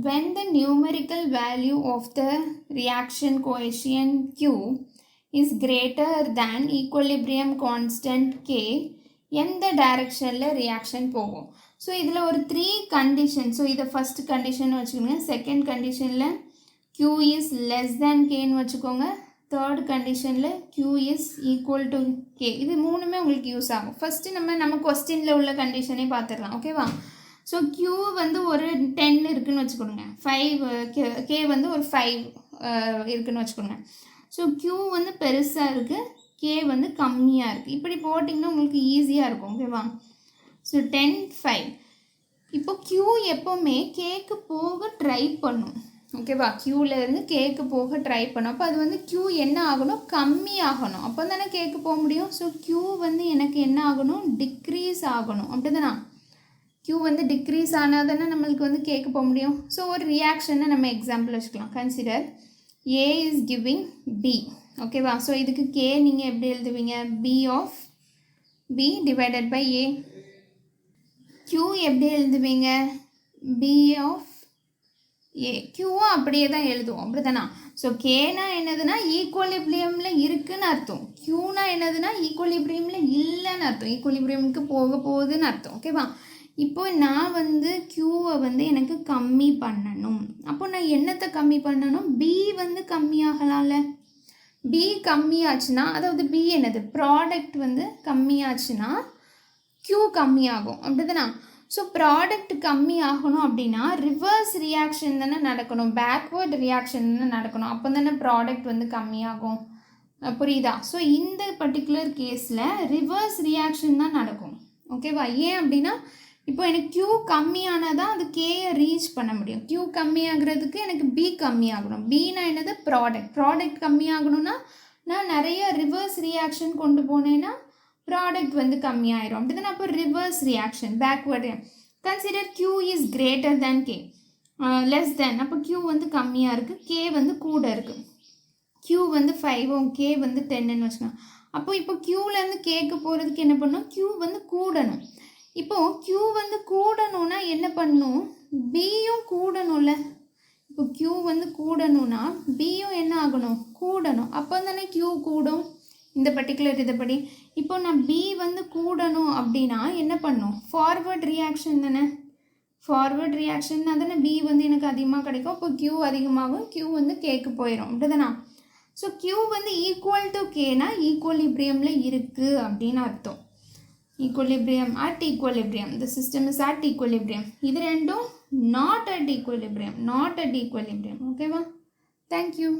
when the numerical value of the reaction coefficient Q is greater than equilibrium constant K, எந்த டைரக்ஷனில் reaction போகும். So இதில் ஒரு 3 condition. So இதை first condition வச்சுக்கோங்க. செகண்ட் கண்டிஷனில் Q இஸ் லெஸ் தேன் கேன்னு வச்சுக்கோங்க. தேர்ட் கண்டிஷனில் Q is equal to K. இது மூணுமே உங்களுக்கு யூஸ் ஆகும். ஃபஸ்ட்டு நம்ம கொஸ்டினில் உள்ள கண்டிஷனே பார்த்துடலாம். ஓகேவா? ஸோ Q வந்து ஒரு 10 இருக்குதுன்னு வச்சுக்கோங்க. 5 K வந்து ஒரு 5 இருக்குதுன்னு வச்சுக்கோங்க. ஸோ Q வந்து பெருசாக இருக்குது, K வந்து கம்மியாக இருக்குது. இப்படி போட்டிங்கன்னா உங்களுக்கு ஈஸியாக இருக்கும். ஓகேவா? ஸோ 10, 5. இப்போ Q எப்போவுமே கேக்கு போக ட்ரை பண்ணும். ஓகேவா? Qலேருந்து கேக்கு போக ட்ரை பண்ணும். அப்போ அது வந்து Q என்ன ஆகணும்? கம்மி ஆகணும். அப்போ தானே கேக்கு போக முடியும். ஸோ Q வந்து எனக்கு என்ன ஆகணும்? டிக்ரீஸ் ஆகணும். அப்படி தானே? Q வந்து டிக்ரீஸ் ஆனால் தானே நம்மளுக்கு வந்து கேக்கு போக முடியும். ஸோ ஒரு ரியாக்ஷனை நம்ம எக்ஸாம்பிள் வச்சுக்கலாம். Consider A is giving B. ஓகேவா? ஸோ இதுக்கு K நீங்கள் எப்படி எழுதுவீங்க? B of B divided by A. Q எப்படி எழுதுவீங்க? B of A. Qவும் அப்படியே தான் எழுதுவோம். அப்படி தானே? ஸோ கேனா என்னதுன்னா ஈக்குவலிபிரியமில் இருக்குதுன்னு அர்த்தம். Qனா என்னதுன்னா ஈக்குவலிபிரியமில் இல்லைன்னு அர்த்தம். ஈக்குவலிபிரியமுக்கு போக போகுதுன்னு அர்த்தம். ஓகேவா? இப்போ நான் வந்து Qவை வந்து எனக்கு கம்மி பண்ணணும். அப்போ நான் என்னத்தை கம்மி பண்ணணும்? B வந்து கம்மியாகலாம்ல. B கம்மியாச்சுன்னா, அதாவது B என்னது? ப்ராடக்ட் வந்து கம்மியாச்சுன்னா Q கம்மியாகும். அப்படி தானே? ஸோ ப்ராடக்ட் கம்மி ஆகணும் அப்படின்னா ரிவர்ஸ் ரியாக்ஷன் தானே நடக்கணும், பேக்வேர்ட் ரியாக்ஷன் தானே நடக்கணும். அப்போ தானே ப்ராடக்ட் வந்து கம்மியாகும். புரியுதா? ஸோ இந்த பர்டிகுலர் கேஸில் ரிவர்ஸ் ரியாக்ஷன் தான் நடக்கும். ஓகேவா? ஏன் அப்படின்னா இப்போ எனக்கு Q கம்மியானால் தான் அது Kயை ரீச் பண்ண முடியும். Q கம்மியாகிறதுக்கு எனக்கு B கம்மியாகணும். Bனா என்னது? ப்ராடக்ட் கம்மியாகணும்னா நான் நிறைய ரிவர்ஸ் ரியாக்ஷன் கொண்டு போனேன்னா ப்ராடக்ட் வந்து கம்மியாயிரும். அப்படி தானே? அப்போ reverse reaction, backward. Consider Q is greater than K, less than. அப்போ Q வந்து கம்மியாக இருக்குது, K வந்து கூட இருக்குது. Q வந்து 5, K வந்து 10ன்னு வச்சுக்கோங்க. அப்போ இப்போ Qலேருந்து Kக்கு போகிறதுக்கு என்ன பண்ணணும்? Q வந்து கூடணும். இப்போது Q வந்து கூடணும்னா என்ன பண்ணணும்? Bயும் கூடணும்ல. இப்போ Q வந்து கூடணும்னா Bயும் என்ன ஆகணும்? கூடணும். அப்போ தானே Q கூடும். இந்த பர்டிகுலர் இதைப்படி இப்போ நான் B வந்து கூடணும் அப்படின்னா என்ன பண்ணும்? ஃபார்வர்ட் ரியாக்ஷன் தானே. ஃபார்வர்ட் ரியாக்ஷன்னா தானே B வந்து எனக்கு அதிகமாக கிடைக்கும். இப்போ Q அதிகமாகும், Q வந்து Kக்கு போயிடும். அப்படி தானே? ஸோ Q வந்து ஈக்குவல் டு Kனா ஈக்குவலிபிரியமில் இருக்குது அப்படின்னு அர்த்தம். Equilibrium, at equilibrium, the system is at equilibrium. இது ரெண்டும் not at equilibrium. ஓகேவா? தேங்க்யூ.